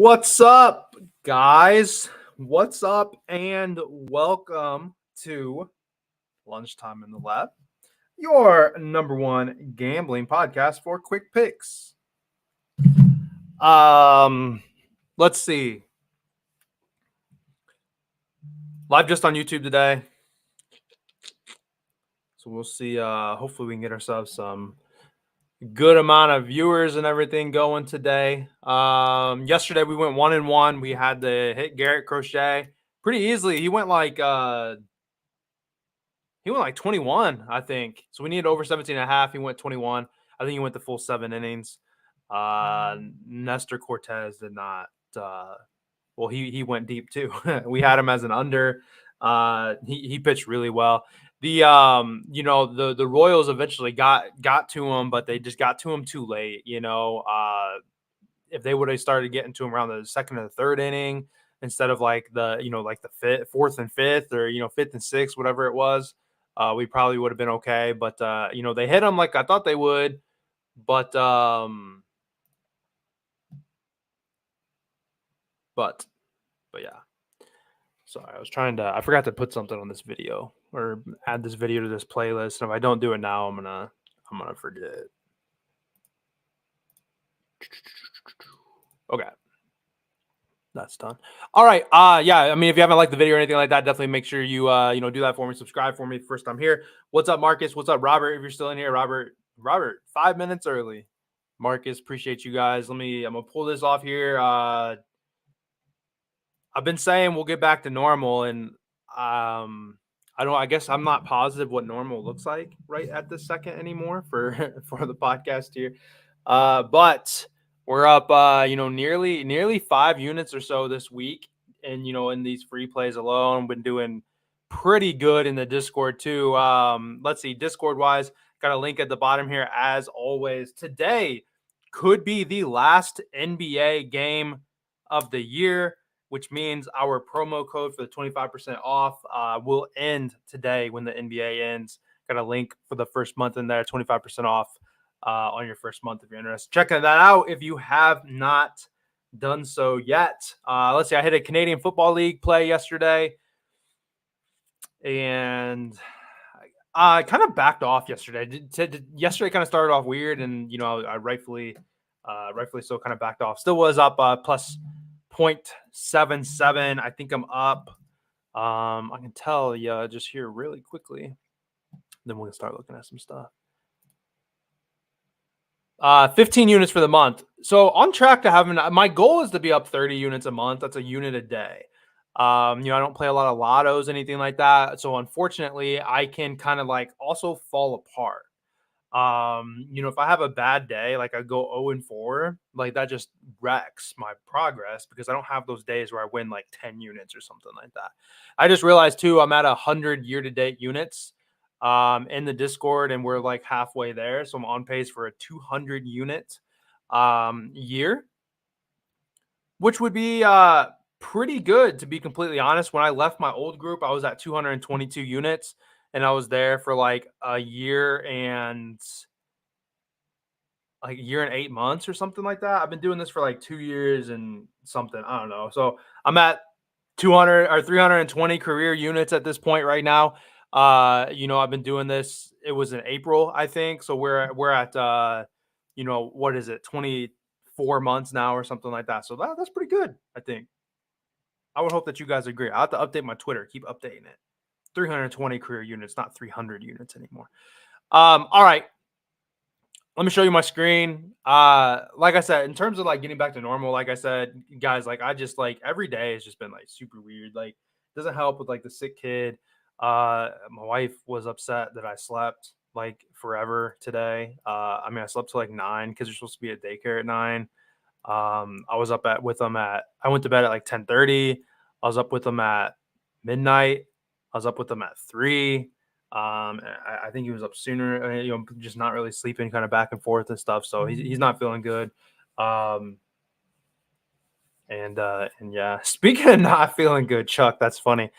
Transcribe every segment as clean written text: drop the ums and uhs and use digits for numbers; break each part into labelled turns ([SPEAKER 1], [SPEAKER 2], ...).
[SPEAKER 1] What's up, guys? What's up, and welcome to Lunchtime in the Lab, your number one gambling podcast for quick picks. Let's see. Live just on YouTube today. So we'll see. Hopefully we can get ourselves some good amount of viewers and everything going today. Yesterday we went 1-1. We had to hit Garrett Crochet pretty easily. He went like 21, I think. So we needed over 17 and a half. He went 21. I think he went the full 7 innings. Nestor Cortez did not. Well, he went deep too. We had him as an under. He pitched really well. The Royals eventually got to him, but they just got to him too late. If they would have started getting to him around the second or the third inning instead of like the fourth and fifth, or fifth and sixth, whatever it was, we probably would have been okay. But they hit him like I thought they would. But yeah. Sorry, I forgot to put something on this video or add this video to this playlist. And if I don't do it now, I'm gonna forget. Okay. That's done. All right. Yeah. I mean, if you haven't liked the video or anything like that, definitely make sure you do that for me. Subscribe for me. First time here. What's up, Marcus? What's up, Robert? If you're still in here, Robert, 5 minutes early. Marcus, appreciate you guys. I'm gonna pull this off here. I've been saying we'll get back to normal, and I guess I'm not positive what normal looks like right at this second anymore for the podcast here. But we're up, nearly 5 units or so this week. And, in these free plays alone, been doing pretty good in the Discord too. Let's see, Discord wise, got a link at the bottom here as always. Today could be the last NBA game of the year, which means our promo code for the 25% off will end today when the NBA ends. Got a link for the first month in there, 25% off on your first month if you're interested. Checking that out if you have not done so yet. Let's see, I hit a Canadian Football League play yesterday, and I kind of backed off yesterday. Yesterday kind of started off weird, and I rightfully so kind of backed off. Still was up plus 0.77. I think I'm up. I can tell you just here really quickly. Then we'll start looking at some stuff. 15 units for the month. So on track to having, my goal is to be up 30 units a month. That's a unit a day. I don't play a lot of lottos, anything like that. So unfortunately, I can kind of like also fall apart. If I have a bad day, like I go 0-4, like that just wrecks my progress because I don't have those days where I win like 10 units or something like that. I just realized too, I'm at 100 year-to-date units in the Discord, and we're like halfway there. So I'm on pace for a 200 unit year, which would be pretty good, to be completely honest. When I left my old group, I was at 222 units, and I was there for like a year and 8 months or something like that. I've been doing this for like 2 years and something. I don't know. So I'm at 200 or 320 career units at this point right now. I've been doing this. It was in April, I think. So we're at what is it, 24 months now or something like that. So that's pretty good, I think. I would hope that you guys agree. I'll have to update my Twitter. Keep updating it. 320 career units, not 300 units anymore. All right. Let me show you my screen. Like I said, in terms of like getting back to normal, like I said, guys, like I just like every day has just been like super weird. Like it doesn't help with like the sick kid. My wife was upset that I slept like forever today. I slept till like 9 because you're supposed to be at daycare at 9. I was up I went to bed at like 10:30. I was up with them at midnight. I was up with them at 3. I think he was up sooner, just not really sleeping, kind of back and forth and stuff. So he's not feeling good. And yeah, speaking of not feeling good, Chuck, that's funny.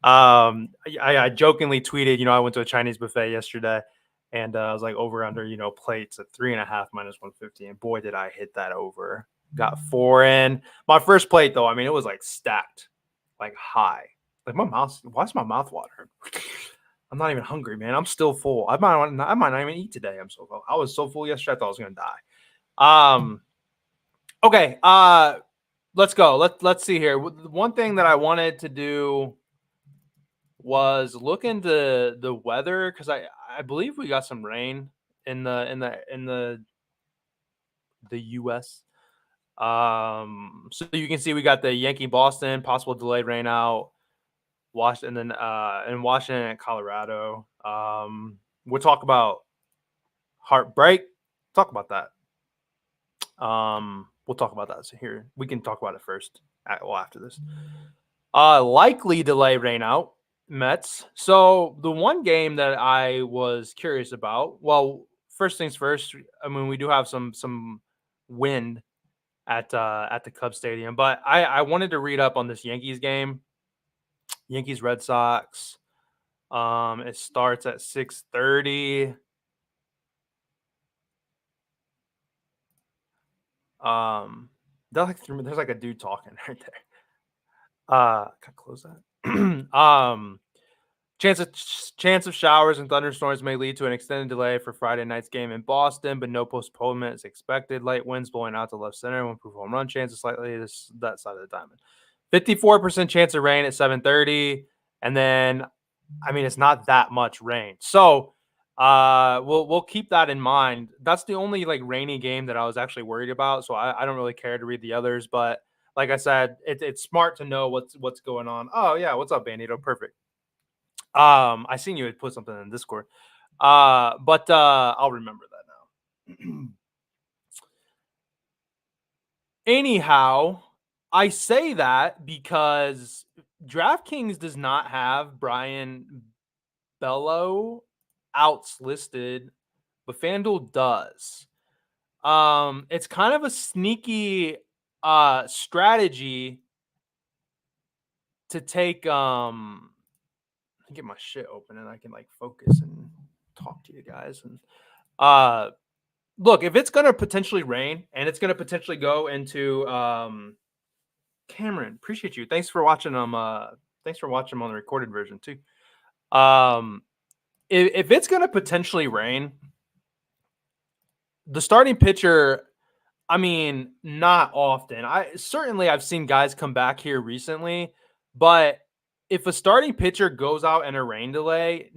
[SPEAKER 1] I jokingly tweeted, I went to a Chinese buffet yesterday, and I was like over under, plates at 3.5 minus 150. And boy, did I hit that over. Got 4 in. My first plate though, I mean, it was like stacked, like high. Like my mouth. Why's my mouth watering? I'm not even hungry, man. I'm still full. I might not even eat today. I'm so full. I was so full yesterday. I thought I was gonna die. Okay. Let's go. Let's see here. One thing that I wanted to do was look into the weather because I believe we got some rain in the U.S. So you can see we got the Yankee Boston possible delayed rain out, Washington, in Washington and Colorado. We'll talk about heartbreak. Talk about that. We'll talk about that here. We can talk about it first. After this. Likely delay rain out Mets. So the one game that I was curious about. Well, first things first. I mean, we do have some wind at the Cubs Stadium, but I wanted to read up on this Yankees game. Yankees Red Sox. It starts at 6:30. There's like a dude talking right there. Can I close that? Chance of showers and thunderstorms may lead to an extended delay for Friday night's game in Boston, but no postponement is expected. Light winds blowing out to left center when proof home run chances slightly that side of the diamond. 54% chance of rain at 7:30, and then I mean it's not that much rain. So we'll keep that in mind. That's the only like rainy game that I was actually worried about. So I don't really care to read the others, but like I said, it's smart to know what's going on. Oh yeah, what's up, Bandito? Perfect. I seen you had put something in Discord. But I'll remember that now. Anyhow, I say that because DraftKings does not have Brian Bello outs listed, but FanDuel does. It's kind of a sneaky strategy to take get my shit open and I can like focus and talk to you guys. And look, if it's gonna potentially rain and it's gonna potentially go into Cameron, appreciate you. Thanks for watching them. Thanks for watching them on the recorded version too. If it's gonna potentially rain, the starting pitcher, I mean, not often. I've seen guys come back here recently, but if a starting pitcher goes out in a rain delay,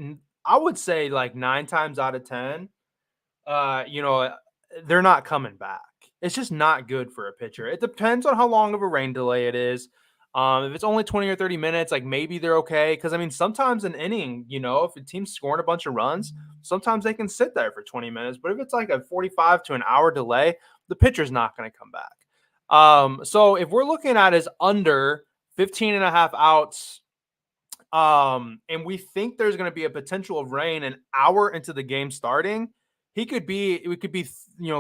[SPEAKER 1] I would say like 9 times out of 10, you know, they're not coming back. It's just not good for a pitcher. It depends on how long of a rain delay it is. If it's only 20 or 30 minutes, like maybe they're okay. Because I mean, sometimes an inning, if a team's scoring a bunch of runs, sometimes they can sit there for 20 minutes. But if it's like a 45 to an hour delay, the pitcher's not going to come back. So if we're looking at is under 15 and a half outs, and we think there's going to be a potential of rain an hour into the game starting, it could be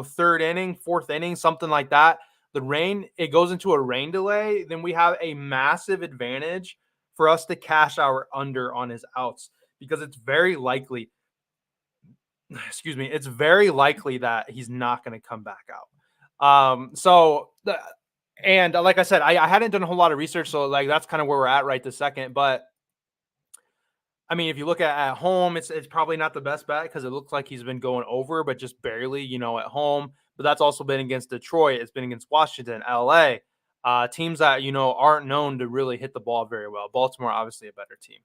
[SPEAKER 1] third inning, fourth inning, something like that. The rain, it goes into a rain delay, then we have a massive advantage for us to cash our under on his outs because it's very likely, it's very likely that he's not going to come back out. And like I said, I hadn't done a whole lot of research, so like that's kind of where we're at right this second. But I mean, if you look at home, it's probably not the best bet because it looks like he's been going over, but just barely, at home. But that's also been against Detroit. It's been against Washington, LA, teams that aren't known to really hit the ball very well. Baltimore, obviously, a better team.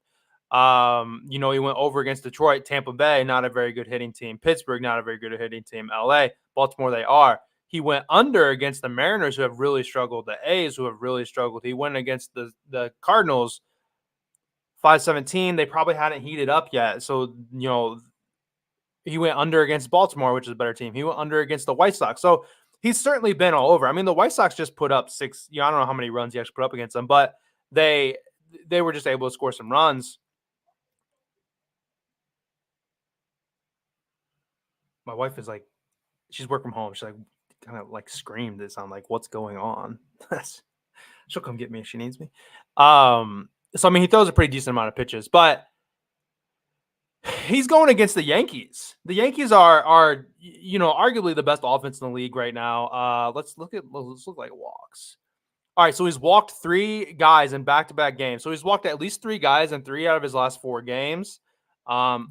[SPEAKER 1] He went over against Detroit, Tampa Bay, not a very good hitting team. Pittsburgh, not a very good hitting team. LA, Baltimore, they are. He went under against the Mariners, who have really struggled. The A's, who have really struggled. He went against the Cardinals. 517, they probably hadn't heated up yet. So, he went under against Baltimore, which is a better team. He went under against the White Sox. So he's certainly been all over. I mean, the White Sox just put up 6. I don't know how many runs he actually put up against them, but they were just able to score some runs. My wife is like, she's working from home. She's like, kind of like screamed this. I'm like, what's going on? She'll come get me if she needs me. So I mean, he throws a pretty decent amount of pitches, but He's going against the Yankees. The Yankees are arguably the best offense in the league right now. Let's look like walks. All right, so he's walked 3 guys in back-to-back games. So he's walked at least 3 guys in 3 out of his last 4 games. Um,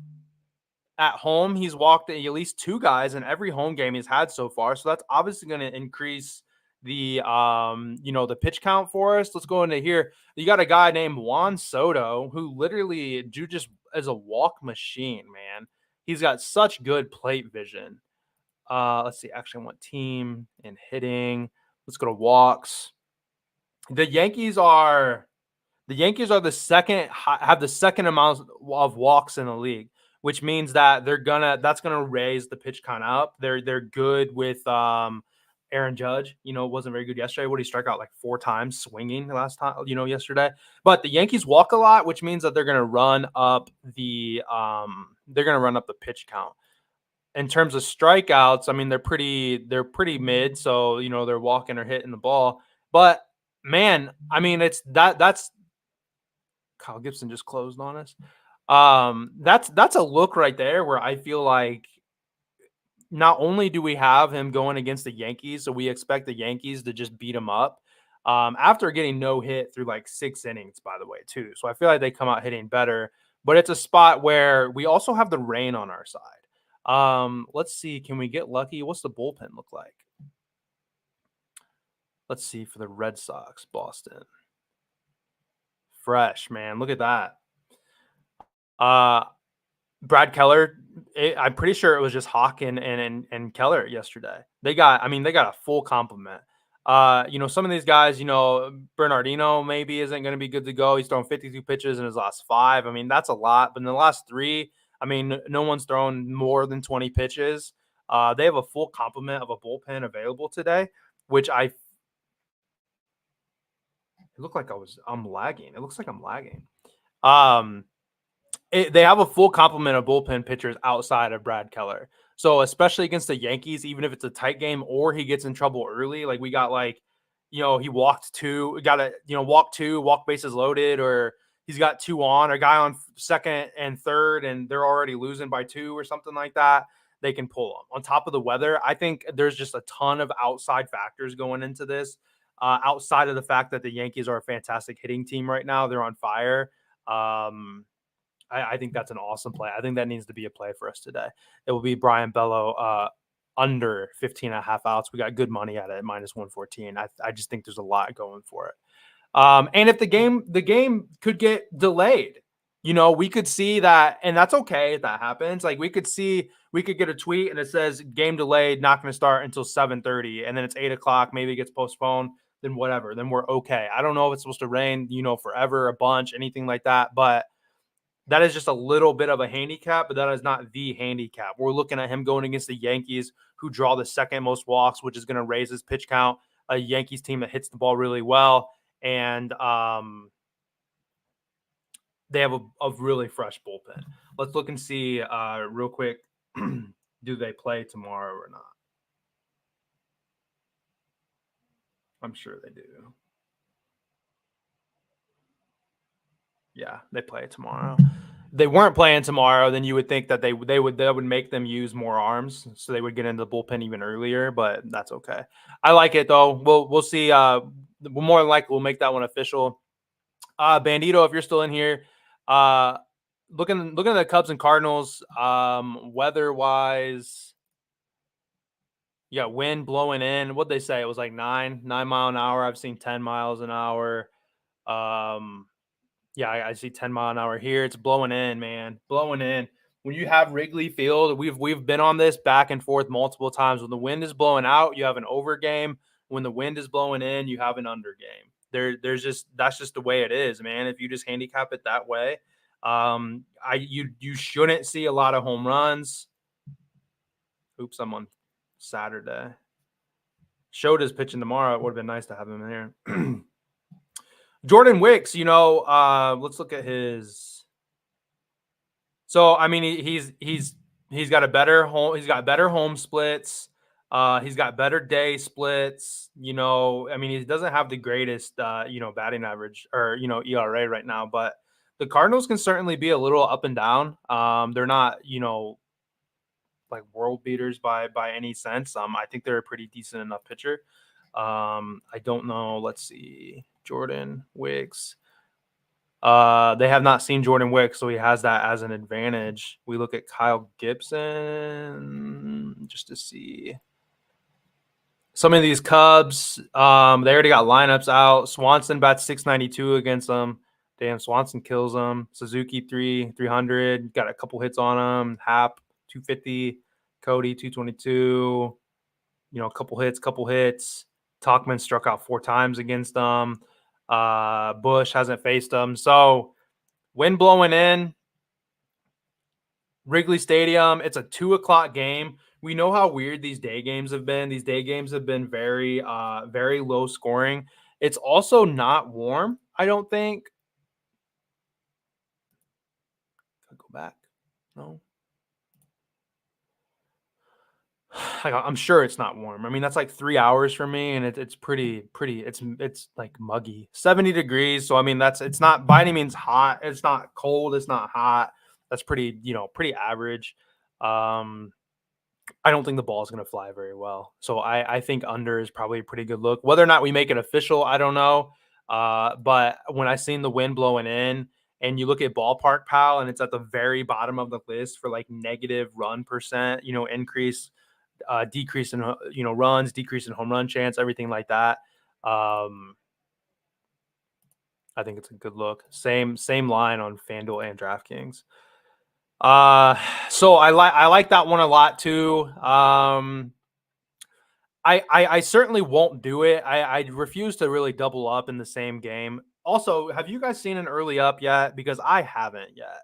[SPEAKER 1] at home, he's walked at least 2 guys in every home game he's had so far. So that's obviously going to increase the pitch count for us. Let's go into here. You got a guy named Juan Soto who literally just as a walk machine, man. He's got such good plate vision. Let's see. Actually, I want team and hitting. Let's go to walks. The Yankees are the second have the second amount of walks in the league, which means that that's gonna raise the pitch count up. They're good with Aaron Judge. Wasn't very good yesterday. What did he strike out like 4 times swinging last time? Yesterday. But the Yankees walk a lot, which means that they're gonna run up the pitch count. In terms of strikeouts, I mean they're pretty mid, so they're walking or hitting the ball. But man, I mean that's Kyle Gibson just closed on us. That's a look right there where I feel like not only do we have him going against the Yankees, so we expect the Yankees to just beat him up. After getting no hit through like 6 innings, by the way, too. So I feel like they come out hitting better, but it's a spot where we also have the rain on our side. Let's see. Can we get lucky? What's the bullpen look like? Let's see for the Red Sox, Boston. Fresh, man. Look at that. Brad Keller, I'm pretty sure it was just Hawk and Keller yesterday. They got a full complement. Some of these guys, Bernardino maybe isn't going to be good to go. He's thrown 52 pitches in his last 5. I mean, that's a lot. But in the last 3, I mean, no one's thrown more than 20 pitches. They have a full complement of a bullpen available today, which it looked like I'm lagging. It looks like I'm lagging. They have a full complement of bullpen pitchers outside of Brad Keller. So especially against the Yankees, even if it's a tight game or he gets in trouble early, like we got he walked 2, got to, walk 2, walk bases loaded, or he's got 2 on, a guy on second and third, and they're already losing by 2 or something like that. They can pull them. On top of the weather, I think there's just a ton of outside factors going into this. Outside of the fact that the Yankees are a fantastic hitting team right now, they're on fire. I think that's an awesome play. I think that needs to be a play for us today. It will be Brian Bello under 15.5 outs. We got good money at it at -114. I just think there's a lot going for it. And if the game could get delayed, we could see that, and that's okay if that happens. Like we could get a tweet and it says game delayed, not going to start until 7:30, and then it's 8 o'clock. Maybe it gets postponed. Then whatever. Then we're okay. I don't know if it's supposed to rain, forever, a bunch, anything like that, but that is just a little bit of a handicap, but that is not the handicap. We're looking at him going against the Yankees, who draw the second most walks, which is going to raise his pitch count. A Yankees team that hits the ball really well, and they have a really fresh bullpen. Let's look and see real quick. Do they play tomorrow or not? I'm sure they do. Yeah, they play tomorrow. They weren't playing tomorrow, then you would think that that would make them use more arms, so they would get into the bullpen even earlier. But that's okay. I like it though. We'll see. More than likely we'll make that one official. Bandito, if you're still in here, looking at the Cubs and Cardinals. Weather wise, yeah, wind blowing in. What'd they say? It was like 9 mile an hour. I've seen 10 miles an hour. Yeah, I see 10 mile an hour here. It's blowing in, man. Blowing in. When you have Wrigley Field, we've been on this back and forth multiple times. When the wind is blowing out, you have an over game. When the wind is blowing in, you have an under game. That's just the way it is, man. If you just handicap it that way, you shouldn't see a lot of home runs. Oops, I'm on Saturday. Shoda's pitching tomorrow. It would have been nice to have him in here. Jordan Wicks, let's look at his. So I mean, he's got a better home. He's got better home splits. He's got better day splits. I mean, he doesn't have the greatest batting average or ERA right now, but The Cardinals can certainly be a little up and down. They're not, like world beaters by any sense. I think they're a pretty decent enough pitcher. I don't know. Let's see, Jordan Wicks. They have not seen Jordan Wicks, so he has that as an advantage. We look at Kyle Gibson just to see some of these Cubs. They already got lineups out. Swanson bats 692 against them. Damn, Swanson kills them. Suzuki 300. Got a couple hits on them. Hap 250. Cody 222. A couple hits. Talkman struck out 4 times against them. Bush hasn't faced them. So wind blowing in. Wrigley Stadium. It's a 2:00 game. We know how weird these day games have been. These day games have been very, very low scoring. It's also not warm, I don't think. I'll go back. No. I'm sure it's not warm. I mean, that's like 3 hours for me, and it's pretty. It's like muggy, 70 degrees. So I mean, it's not by any means hot. It's not cold. It's not hot. That's pretty, pretty average. I don't think the ball is going to fly very well. So I think under is probably a pretty good look. Whether or not we make it official, I don't know. But when I seen the wind blowing in, and you look at Ballpark Pal, and it's at the very bottom of the list for like negative run percent, increase, decrease in runs, decrease in home run chance, everything like that. I think it's a good look. Same line on FanDuel and DraftKings. So I like that one a lot too. I certainly won't do it. I refuse to really double up in the same game. Also, have you guys seen an early up yet? Because I haven't yet.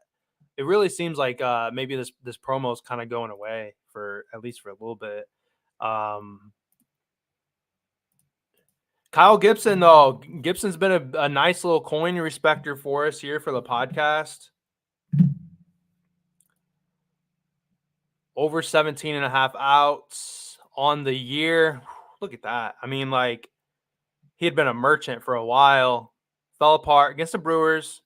[SPEAKER 1] It really seems like maybe this promo is kind of going away for at least for a little bit. Kyle Gibson, though, Gibson's been a nice little coin respecter for us here for the podcast. Over 17 and a half outs on the year. Look at that. I mean, like, he had been a merchant for a while. Fell apart against the Brewers.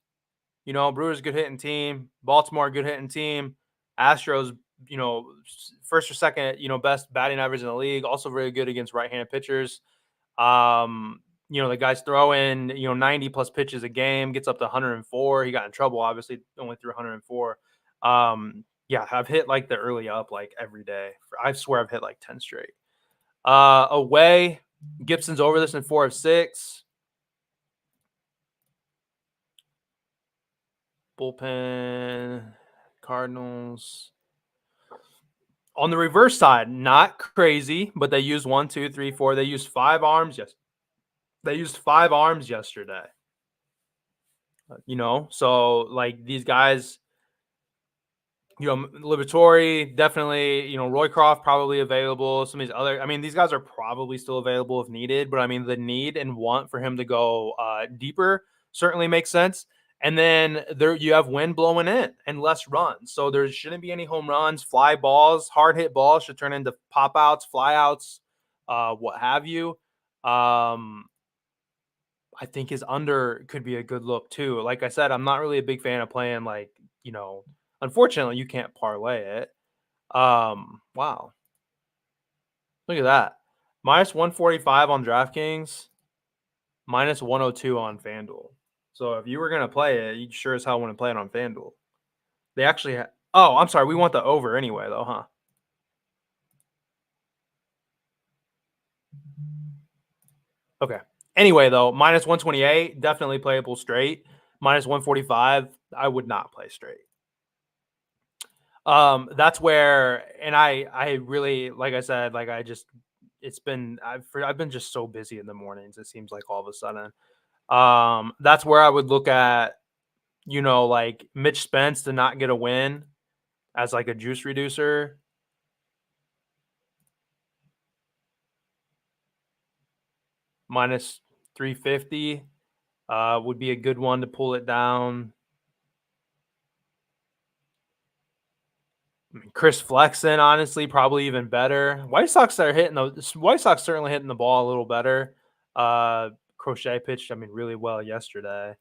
[SPEAKER 1] Brewers good hitting team. Baltimore good hitting team. Astros, first or second, best batting average in the league. Also very good against right-handed pitchers. The guy's throwing, 90 plus pitches a game, gets up to 104. He got in trouble, obviously, only threw 104. Yeah, I've hit like the early up like every day. I swear I've hit like 10 straight. Away, Gibson's over this in 4 of 6. Bullpen, Cardinals. On the reverse side, not crazy, but they used 1, 2, 3, 4. They used 5 arms. Yes, they used 5 arms yesterday. So like these guys. Liberatore, definitely, Roycroft probably available. Some of these other, these guys are probably still available if needed, but the need and want for him to go deeper certainly makes sense. And then there you have wind blowing in and less runs. So there shouldn't be any home runs, fly balls, hard hit balls should turn into pop outs, fly outs, what have you. I think his under could be a good look too. Like I said, I'm not really a big fan of playing like, unfortunately you can't parlay it. Wow. Look at that. Minus 145 on DraftKings, minus 102 on FanDuel. So if you were going to play it, you sure as hell want to play it on FanDuel. They actually oh, I'm sorry. We want the over anyway though, huh? Okay. Anyway, though, minus 128, definitely playable straight. Minus 145, I would not play straight. That's where, and I really, like I said, like I've been just so busy in the mornings. It seems like all of a sudden, that's where I would look at, like Mitch Spence to not get a win as like a juice reducer. Minus 350 would be a good one to pull it down. Chris Flexen, honestly, probably even better. White Sox certainly hitting the ball a little better. Crochet pitched, really well yesterday.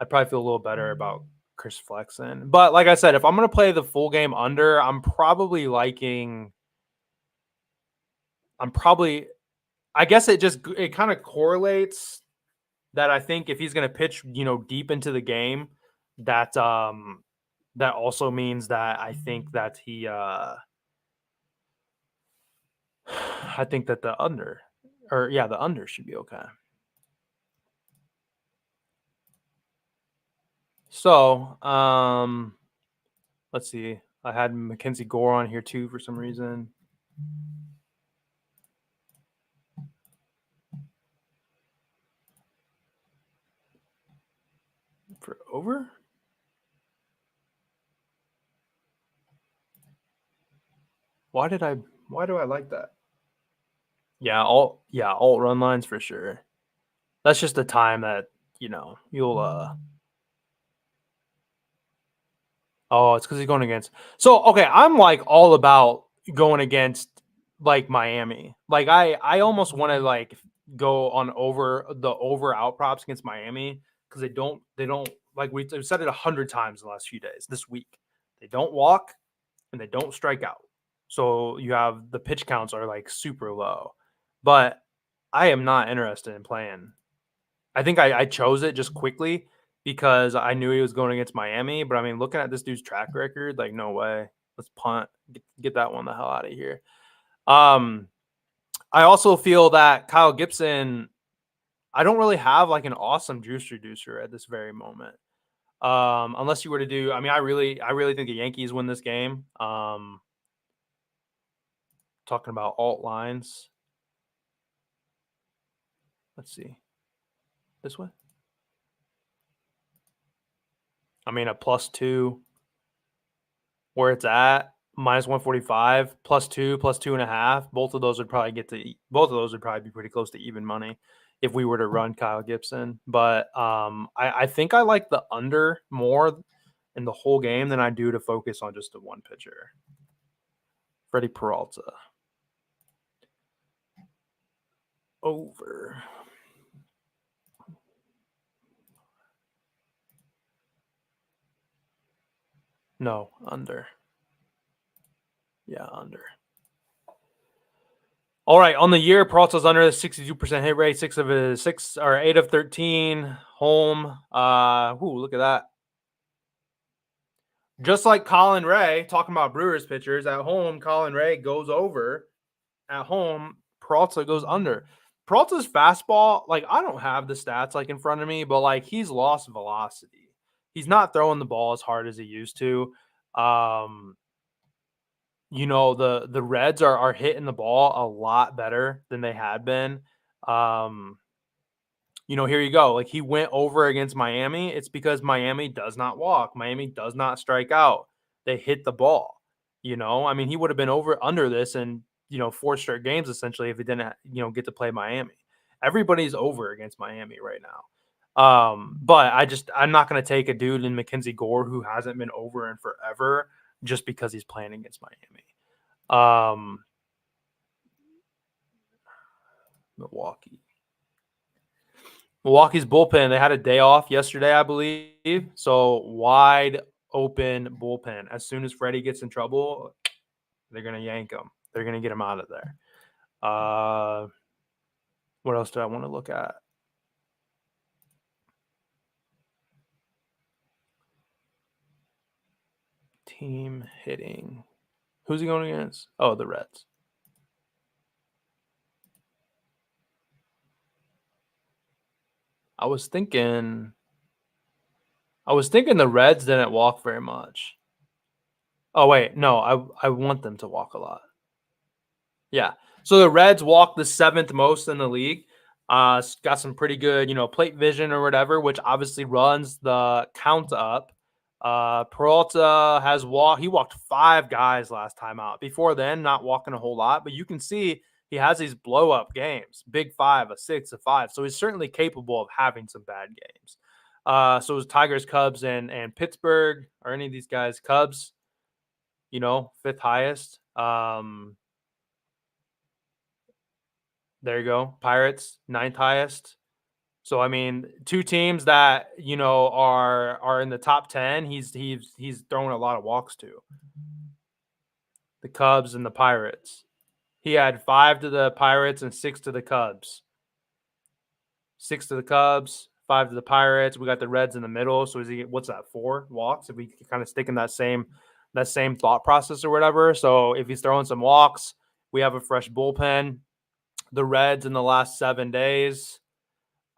[SPEAKER 1] I probably feel a little better about Chris Flexen. But like I said, if I'm gonna play the full game under, I'm probably liking. I'm probably. I guess it kind of correlates that I think if he's gonna pitch, deep into the game, that that also means that I think that he I think that the under or yeah, the under should be okay. So, let's see. I had Mackenzie Gore on here too for some reason. For over? Why do I like that? Alt run lines for sure. That's just the time that, you'll oh, it's because he's going against. So okay, I'm like all about going against like Miami. Like I almost want to like go on over out props against Miami because they don't like we've said it 100 times in the last few days this week. They don't walk and they don't strike out. So you have the pitch counts are like super low, but I am not interested in playing. I think I chose it just quickly because I knew he was going against Miami. But I mean, looking at this dude's track record, like no way. Let's punt. Get that one the hell out of here. Um, I also feel that Kyle Gibson. I don't really have like an awesome juice reducer at this very moment. Unless you were to do, I mean, I really think the Yankees win this game. Talking about alt lines. Let's see this way. I mean, a +2 where it's at -145 +2 +2.5. Both of those would probably be pretty close to even money if we were to run Kyle Gibson. But I think I like the under more in the whole game than I do to focus on just the one pitcher. Freddie Peralta over. No, under. Yeah, under. All right, on the year, Peralta's under the 62% hit rate, 8 of 13 home. Look at that. Just like Colin Ray, talking about Brewers pitchers at home, Colin Ray goes over. At home, Peralta goes under. Peralta's fastball, like I don't have the stats like in front of me, but like he's lost velocity. He's not throwing the ball as hard as he used to. The Reds are hitting the ball a lot better than they had been. Here you go. Like he went over against Miami. It's because Miami does not walk. Miami does not strike out. They hit the ball. I mean, he would have been under this and 4 straight games essentially if he didn't get to play Miami. Everybody's over against Miami right now. But I'm not going to take a dude in Mackenzie Gore who hasn't been over in forever just because he's playing against Miami. Milwaukee's bullpen, they had a day off yesterday, I believe. So wide open bullpen. As soon as Freddie gets in trouble, they're going to yank him. They're going to get him out of there. What else do I want to look at? Team hitting. Who's he going against? Oh, the Reds. I was thinking the Reds didn't walk very much. Oh wait, no, I want them to walk a lot. Yeah. So the Reds walked the 7th most in the league. Got some pretty good, plate vision or whatever, which obviously runs the count up. Peralta he walked 5 guys last time out. Before then, not walking a whole lot, but you can see he has these blow up games, big 5, a 6, a 5. So he's certainly capable of having some bad games. So it was Tigers, Cubs, and Pittsburgh. Are any of these guys Cubs? 5th highest. There you go. Pirates, 9th highest. So I mean, two teams that are in the top 10. He's throwing a lot of walks to the Cubs and the Pirates. He had 5 to the Pirates and 6 to the Cubs. 6 to the Cubs, 5 to the Pirates. We got the Reds in the middle. So is he? What's that? 4 walks. If we kind of stick in that same thought process or whatever. So if he's throwing some walks, we have a fresh bullpen. The Reds in the last 7 days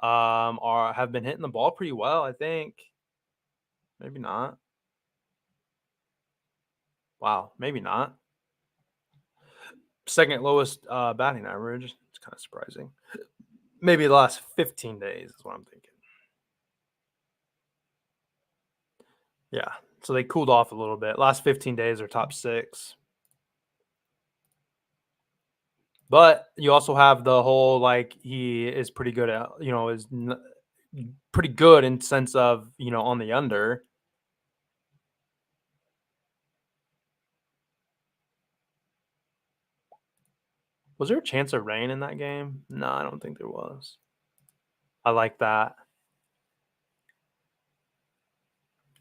[SPEAKER 1] have been hitting the ball pretty well. I think maybe not. Wow, maybe not. Second lowest batting average. It's kind of surprising. Maybe the last 15 days is what I'm thinking. Yeah. So they cooled off a little bit. Last 15 days are top 6. But you also have the whole he is pretty good at, pretty good in sense of, on the under. Was there a chance of rain in that game? No, I don't think there was. I like that.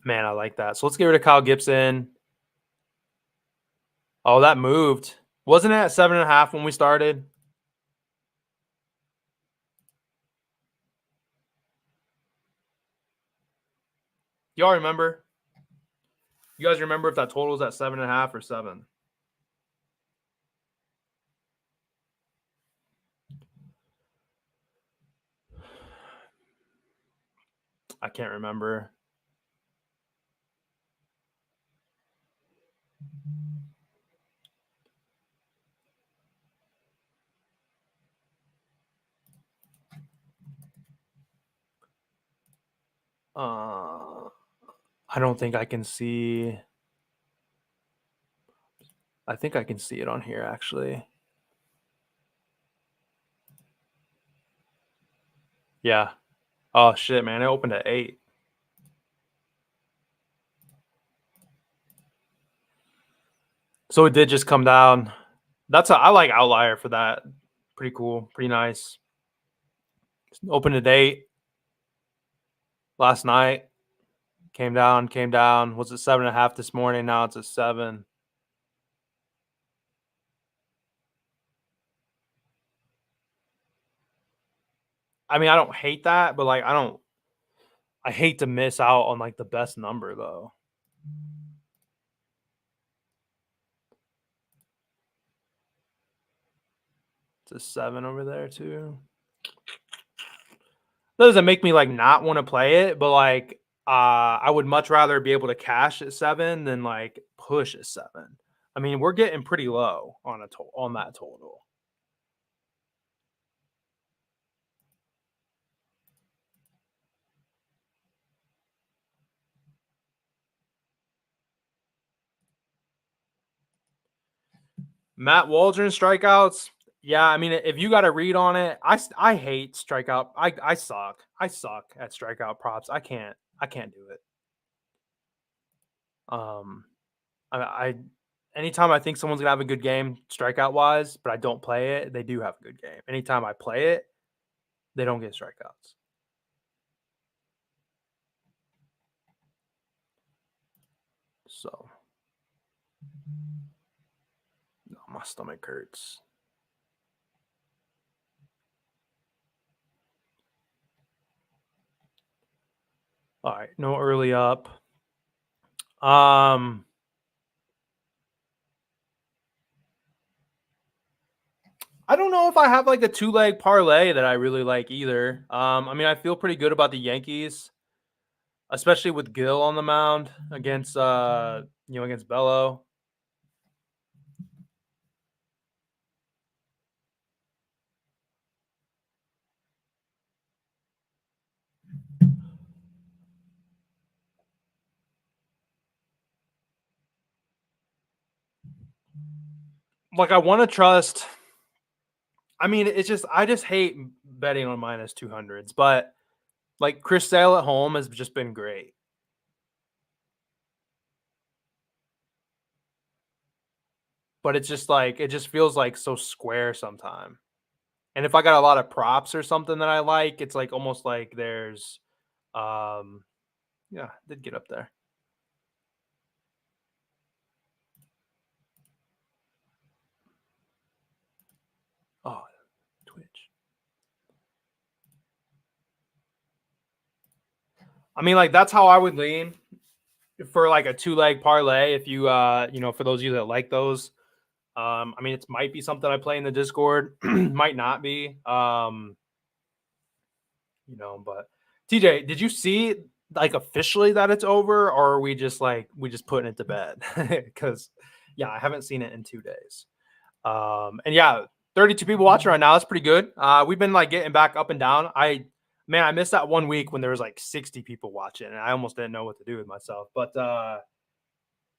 [SPEAKER 1] Man, I like that. So let's get rid of Kyle Gibson. Oh, that moved. Wasn't it at 7.5 when we started? Y'all remember? You guys remember if that total was at 7.5 or 7? I can't remember. I don't think I can see. I think I can see it on here actually. Yeah. Oh shit, man! It opened at 8. So it did just come down. I like outlier for that. Pretty cool. Pretty nice. Opened at 8 last night. Came down. Was it 7.5 this morning? Now it's at 7. I mean, I don't hate that, but I hate to miss out on the best number though. It's a 7 over there too. That doesn't make me not want to play it, but I would much rather be able to cash at 7 than push at 7. I mean, we're getting pretty low on that total. Matt Waldron strikeouts. Yeah, I mean, if you got to read on it, I hate strikeout. I suck. I suck at strikeout props. I can't do it. I anytime I think someone's gonna have a good game strikeout wise, but I don't play it, they do have a good game. Anytime I play it, they don't get strikeouts. So my stomach hurts. All right, no early up. I don't know if I have a 2-leg parlay that I really like either. I mean, I feel pretty good about the Yankees, especially with Gill on the mound against against Bello. I want to trust. I mean, I just hate betting on minus 200s, but Chris Sale at home has just been great. But it's just it just feels so square sometimes. And if I got a lot of props or something that I like, it's like almost like there's yeah, did get up there. Oh, Twitch. I mean, like that's how I would lean for like a 2 leg parlay. If you for those of you that like those, I mean, it might be something I play in the Discord, might not be. But TJ, did you see like officially that it's over, or are we just putting it to bed? Because yeah, I haven't seen it in 2 days. And yeah, 32 people watching right now. That's pretty good. We've been like getting back up and down. I missed that one week when there was like 60 people watching, and I almost didn't know what to do with myself. But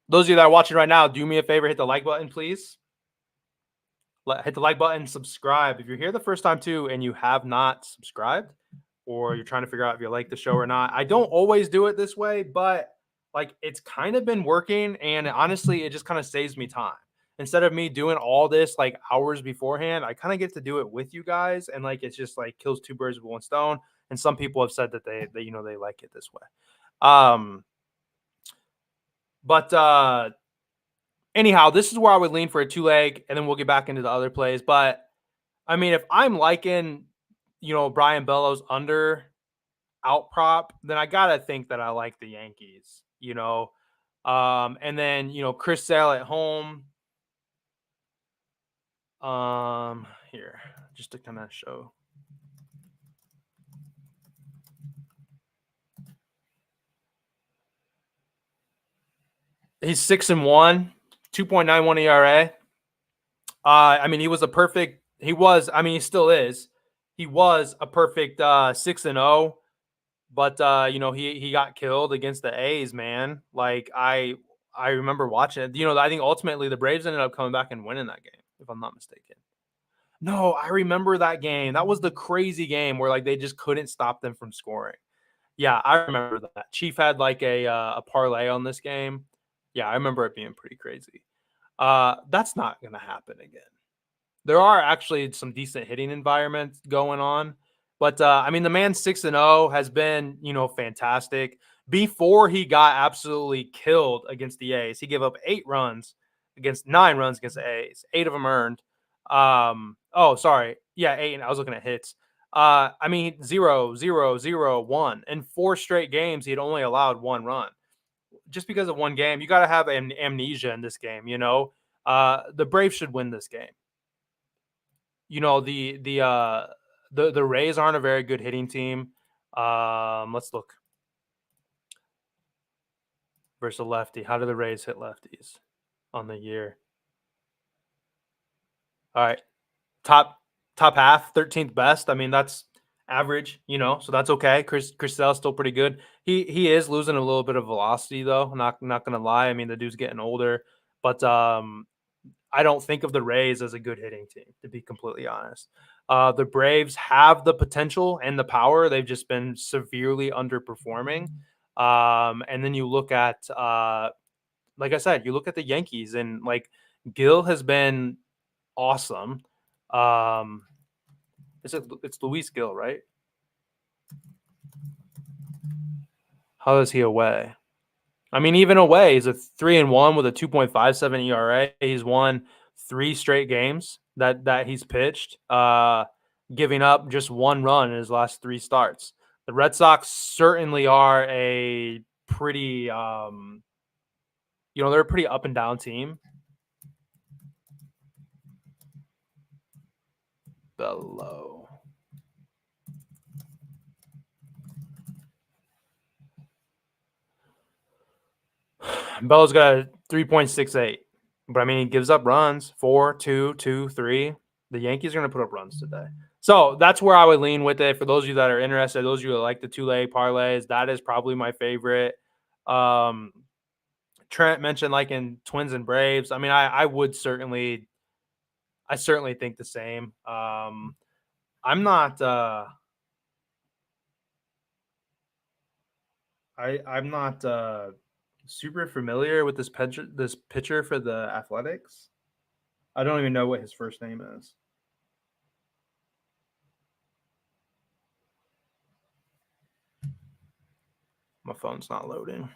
[SPEAKER 1] those of you that are watching right now, do me a favor, hit the like button, please. Hit the like button, subscribe. If you're here the first time too, and you have not subscribed, or you're trying to figure out if you like the show or not, I don't always do it this way, but like it's kind of been working, and honestly, it just kind of saves me time. Instead of me doing all this like hours beforehand, I kind of get to do it with you guys, and like it's just like kills two birds with one stone. And some people have said that they like it this way. Um, but anyhow, this is where I would lean for a 2 leg, and then we'll get back into the other plays. But I mean, if I'm liking, Brian Bellows under out prop, then I gotta think that I like the Yankees. And then Chris Sale at home. Here, just to kind of show. He's 6-1, 2.91 ERA. I mean, he was a perfect. He was. I mean, he still is. He was a perfect 6-0. But he got killed against the A's, man. Like I remember watching it. I think ultimately the Braves ended up coming back and winning that game, if I'm not mistaken. No, I remember that game. That was the crazy game where like they just couldn't stop them from scoring. Yeah, I remember that. Chief had like a parlay on this game. Yeah, I remember it being pretty crazy. That's not gonna happen again. There are actually some decent hitting environments going on. But I mean, the man 6-0 has been, fantastic. Before he got absolutely killed against the A's, he gave up 9 runs against the A's, 8 of them earned. Oh, sorry. Yeah, 8. I was looking at hits. I mean, 0, 0, 0, 1. In 4 straight games, he had only allowed 1 run. Just because of one game, you got to have amnesia in this game, The Braves should win this game. The Rays aren't a very good hitting team. Let's look versus a lefty. How do the Rays hit lefties on the year? All right, top half, 13th best. I mean that's average, so that's okay. Chris Sale's still pretty good. He is losing a little bit of velocity though. I'm not gonna lie. I mean the dude's getting older, but I don't think of the Rays as a good hitting team, to be completely honest. The Braves have the potential and the power. They've just been severely underperforming. And then you look at, like I said, you look at the Yankees, and like Gill has been awesome. It's Luis Gill, right? How is he away? I mean, even away, he's a 3-1 with a 2.57 ERA. He's won 3 straight games that he's pitched, giving up just 1 run in his last 3 starts. The Red Sox certainly are a pretty, they're a pretty up and down team. Below. Bello's got a 3.68. But I mean, he gives up runs 4, 2, 2, 3. The Yankees are going to put up runs today. So that's where I would lean with it. For those of you that are interested, those of you that like the 2-leg parlays, that is probably my favorite. Trent mentioned like in Twins and Braves. I mean, I certainly think the same. I'm not. I'm not super familiar with this pitcher for the Athletics. I don't even know what his first name is. My phone's not loading.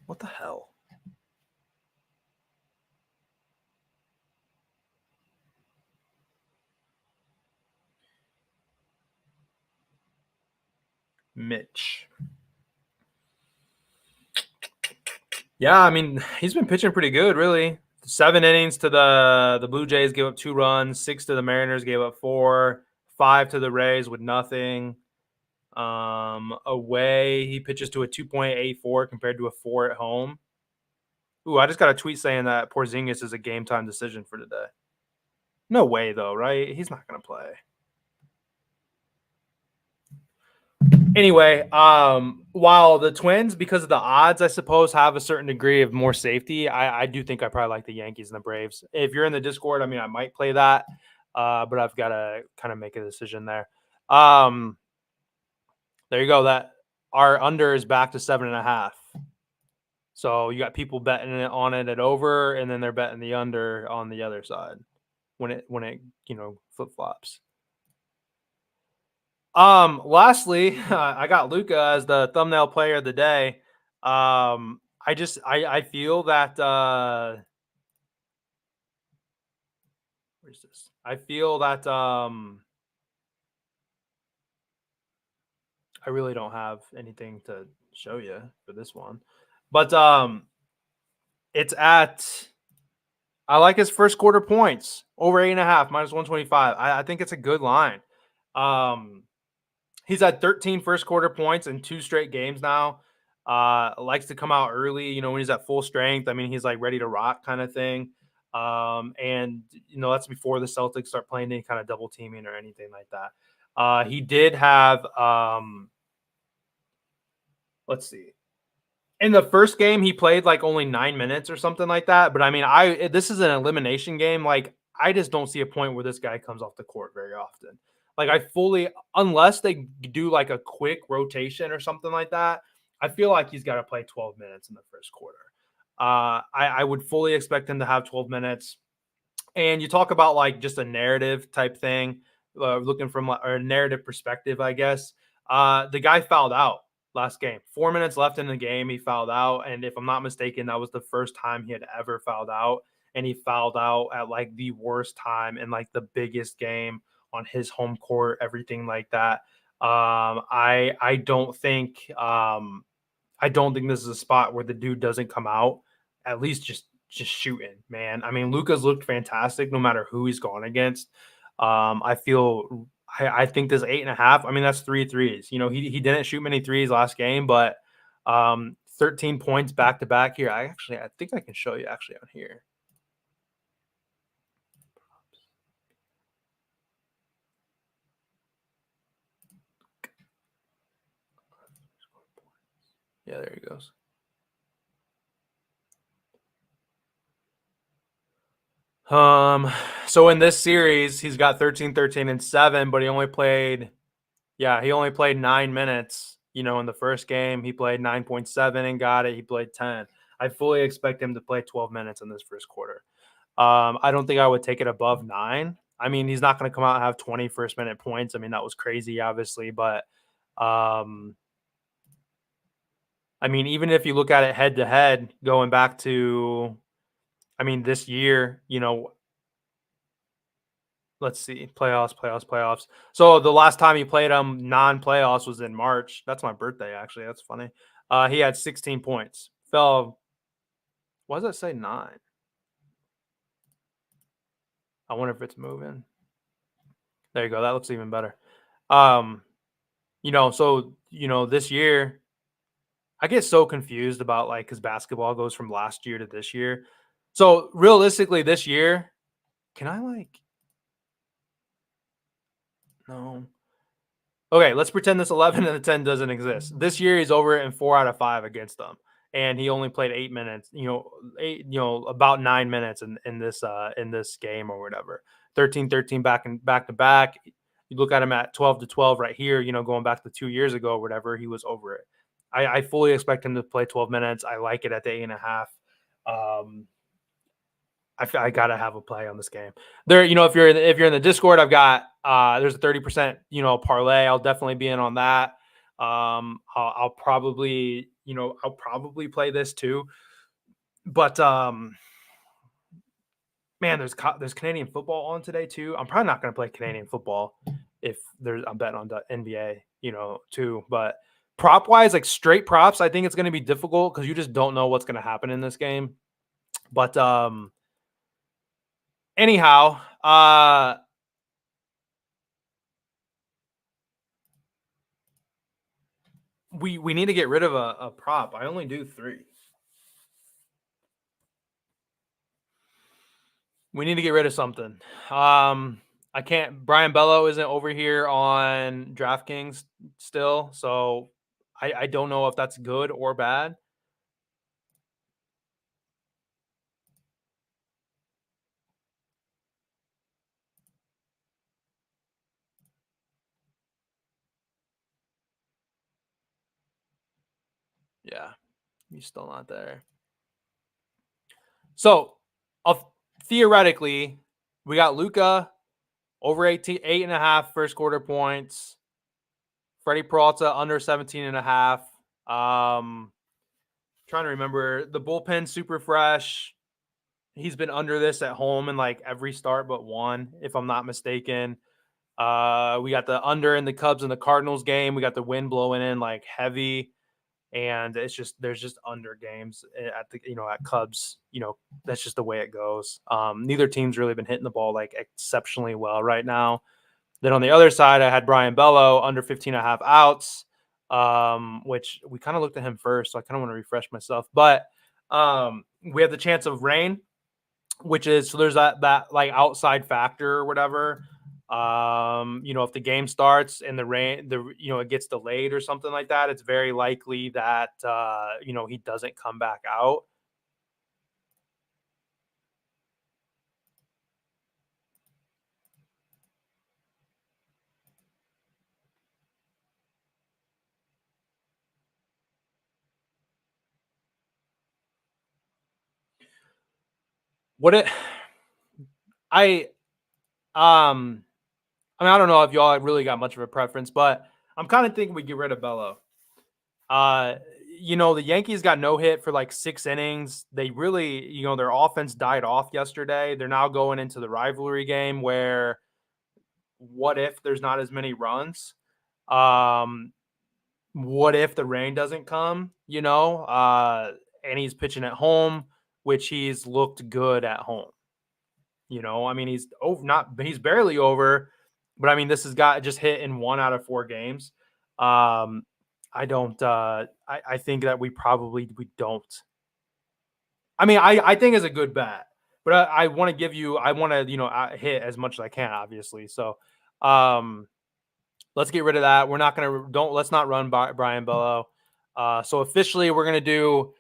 [SPEAKER 1] What the hell? Mitch. Yeah, I mean, he's been pitching pretty good, really. 7 innings to the Blue Jays, gave up 2 runs. 6 to the Mariners, gave up 4. 5 to the Rays with nothing. Away, he pitches to a 2.84 compared to a 4 at home. Ooh, I just got a tweet saying that Porzingis is a game time decision for today. No way, though, right? He's not going to play. Anyway, while the Twins, because of the odds, I suppose, have a certain degree of more safety, I do think I probably like the Yankees and the Braves. If you're in the Discord, I mean, I might play that, but I've got to kind of make a decision there. There you go. That our under is back to 7.5. So you got people betting it on it at over, and then they're betting the under on the other side when it flip flops. Lastly, I got Luca as the thumbnail player of the day. I feel that where's this? I feel that I really don't have anything to show you for this one. But it's at I like his first quarter points over 8.5 -125. I think it's a good line. He's had 13 first quarter points in 2 straight games now. Likes to come out early, when he's at full strength. I mean, he's like ready to rock kind of thing. And that's before the Celtics start playing any kind of double teaming or anything like that. He did have let's see. In the first game, he played like only 9 minutes or something like that. But I mean, this is an elimination game. Like, I just don't see a point where this guy comes off the court very often. Like, unless they do like a quick rotation or something like that, I feel like he's got to play 12 minutes in the first quarter. I would fully expect him to have 12 minutes. And you talk about like just a narrative type thing, looking from a narrative perspective, I guess. The guy fouled out last game. 4 minutes left in the game, he fouled out. And if I'm not mistaken, that was the first time he had ever fouled out. And he fouled out at like the worst time in like the biggest game on his home court, everything like that. I don't think this is a spot where the dude doesn't come out, at least just shooting, man. I mean, Luka's looked fantastic no matter who he's gone against. I think this 8.5. I mean, that's 3 threes. He didn't shoot many threes last game, but 13 points back to back here. I think I can show you actually on here. Yeah, there he goes. So in this series, he's got 13, 13, and 7, but he only played 9 minutes. In the first game, he played 9.7 and got it. He played 10. I fully expect him to play 12 minutes in this first quarter. I don't think I would take it above 9. I mean, he's not going to come out and have 20 first minute points. I mean, that was crazy, obviously, but I mean, even if you look at it head to head, going back to, this year, let's see, playoffs. So the last time he played them non-playoffs was in March. That's my birthday, actually. That's funny. He had 16 points. Why does it say 9? I wonder if it's moving. There you go. That looks even better. This year, I get so confused about like because basketball goes from last year to this year. So realistically, this year, can I no? Okay, let's pretend this 11 and the 10 doesn't exist. This year he's over it in 4 out of 5 against them, and he only played 8 minutes. About 9 minutes in this game or whatever. 13, 13 back to back. You look at him at 12 to 12 right here. Going back to 2 years ago or whatever, he was over it. I fully expect him to play 12 minutes. I like it at the 8.5. I gotta have a play on this game. There, if you're in the Discord, I've got there's a 30% parlay. I'll definitely be in on that. I'll probably I'll probably play this too. But man, there's Canadian football on today too. I'm probably not gonna play Canadian football if I'm betting on the NBA, too. But prop wise, like straight props, I think it's gonna be difficult because you just don't know what's gonna happen in this game. But anyhow, we need to get rid of a prop. I only do 3. We need to get rid of something. I can't. Brian Bello isn't over here on DraftKings still, so I don't know if that's good or bad. Yeah, he's still not there. So, theoretically, we got Luka over 8.5 first quarter points. Freddie Peralta under 17.5. Trying to remember the bullpen super fresh. He's been under this at home in like every start but one, if I'm not mistaken. We got the under in the Cubs and the Cardinals game. We got the wind blowing in like heavy, and there's just under games at the at Cubs. That's just the way it goes. Neither team's really been hitting the ball like exceptionally well right now. Then on the other side, I had Brian Bello under 15.5 outs, which we kind of looked at him first, so I kind of want to refresh myself. But we have the chance of rain, which is so there's that like outside factor or whatever. If the game starts and the rain, it gets delayed or something like that, it's very likely that he doesn't come back out. What it I um I mean, I don't know if y'all really got much of a preference, but I'm kind of thinking we get rid of Bello. Uh, the Yankees got no hit for like 6 innings. They really, their offense died off yesterday. They're now going into the rivalry game where what if there's not as many runs? Um, what if the rain doesn't come, and he's pitching at home, which he's looked good at home. I mean, he's over, not he's barely over, but I mean, this has got just hit in 1 out of 4 games. I don't. I think that we don't. I mean, I think it's a good bet, but I want to give you. I want to hit as much as I can, obviously. So, let's get rid of that. We're not gonna let's not run Brian Bello. So officially, we're gonna do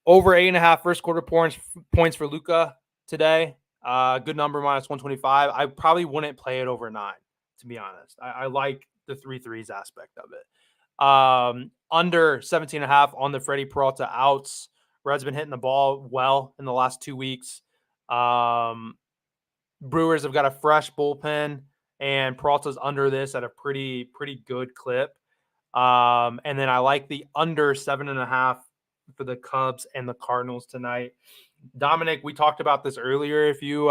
[SPEAKER 1] over 8.5 first quarter points for Luka today. Good number -125. I probably wouldn't play it over 9, to be honest. I like the 3-3s aspect of it. Under 17.5 on the Freddie Peralta outs. Red's been hitting the ball well in the last 2 weeks. Brewers have got a fresh bullpen, and Peralta's under this at a pretty good clip. And then I like the under 7.5 for the Cubs and the Cardinals tonight. Dominic, we talked about this earlier. If you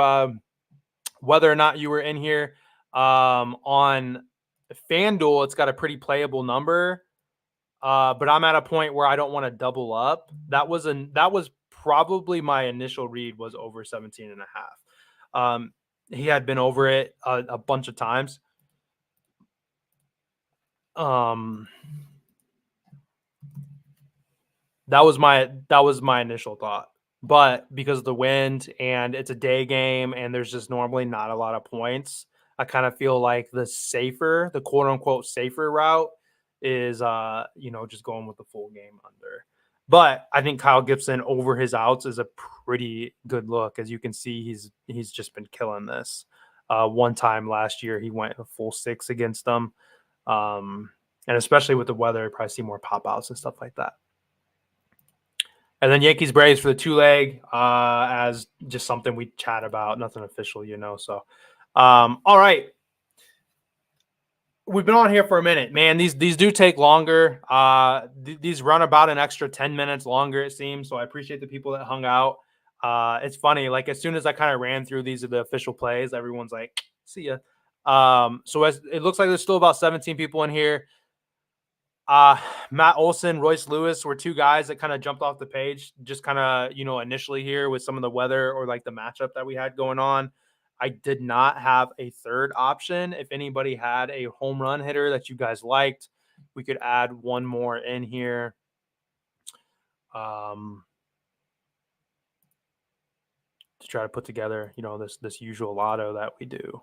[SPEAKER 1] whether or not you were in here on FanDuel, it's got a pretty playable number. But I'm at a point where I don't want to double up. That was probably my initial read was over 17.5. He had been over it a bunch of times. That was my initial thought. But because of the wind and it's a day game and there's just normally not a lot of points, I kind of feel like the quote unquote safer route is just going with the full game under. But I think Kyle Gibson over his outs is a pretty good look. As you can see, he's just been killing this. One time last year he went a full 6 against them. And especially with the weather, you probably see more pop outs and stuff like that. And then Yankees Braves for the 2-leg as just something we chat about, nothing official, So, all right. We've been on here for a minute, man. These do take longer. These run about an extra 10 minutes longer, it seems. So I appreciate the people that hung out. It's funny, like as soon as I kind of ran through these are the official plays, everyone's like, "See ya." So it looks like there's still about 17 people in here. Matt Olson, Royce Lewis were two guys that kind of jumped off the page, just kind of, initially here with some of the weather or like the matchup that we had going on. I did not have a third option. If anybody had a home run hitter that you guys liked, we could add one more in here. To try to put together, this usual lotto that we do.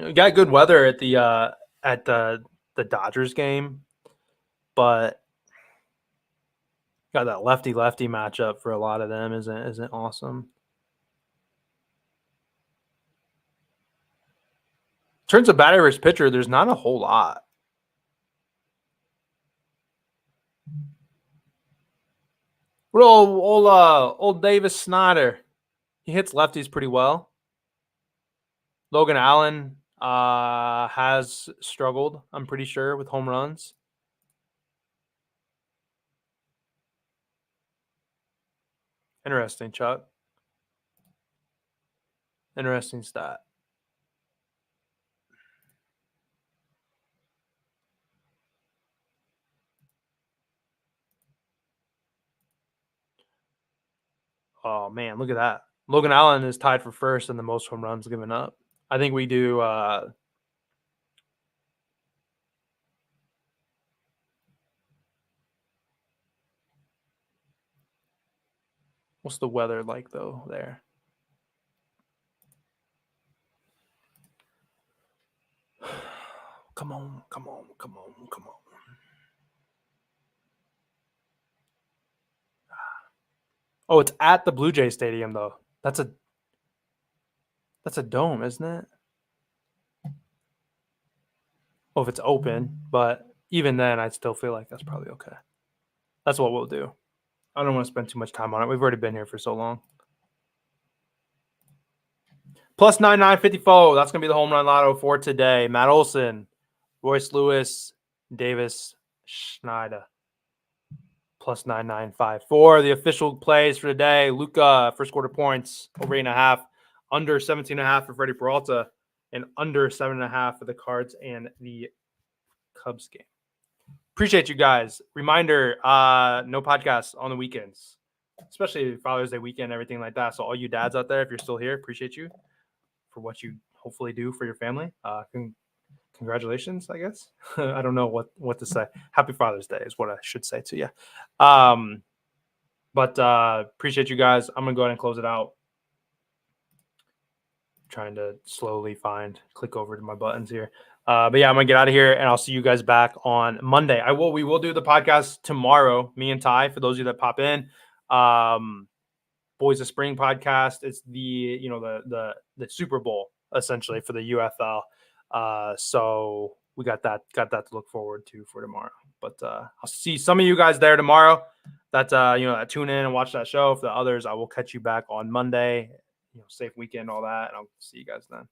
[SPEAKER 1] We got good weather at the Dodgers game, but got that lefty matchup for a lot of them isn't awesome. In terms of batter versus pitcher, there's not a whole lot. What old Davis Snyder? He hits lefties pretty well. Logan Allen has struggled, I'm pretty sure, with home runs. Interesting, Chuck. Interesting stat. Oh man, look at that. Logan Allen is tied for first in the most home runs given up. I think we do what's the weather like though there? Come on. Oh, it's at the Blue Jay Stadium though. That's a dome, isn't it? Oh, if it's open, but even then, I still feel like that's probably okay. That's what we'll do. I don't want to spend too much time on it. We've already been here for so long. Plus 9954. That's going to be the home run lotto for today. Matt Olson, Royce Lewis, Davis Schneider. Plus 9954. The official plays for today. Luca, first quarter points, over 8.5. Under 17.5 for Freddie Peralta. And under 7.5 for the Cards and the Cubs game. Appreciate you guys. Reminder, no podcasts on the weekends, especially Father's Day weekend, everything like that. So all you dads out there, if you're still here, appreciate you for what you hopefully do for your family. Congratulations, I guess. I don't know what to say. Happy Father's Day is what I should say to you. But appreciate you guys. I'm going to go ahead and close it out. Trying to slowly click over to my buttons here. But yeah, I'm gonna get out of here and I'll see you guys back on Monday. We will do the podcast tomorrow, me and Ty, for those of you that pop in. Boys of Spring podcast. It's the Super Bowl essentially for the UFL. So we got that to look forward to for tomorrow. But I'll see some of you guys there tomorrow that tune in and watch that show. For the others, I will catch you back on Monday. Safe weekend, all that, and I'll see you guys then.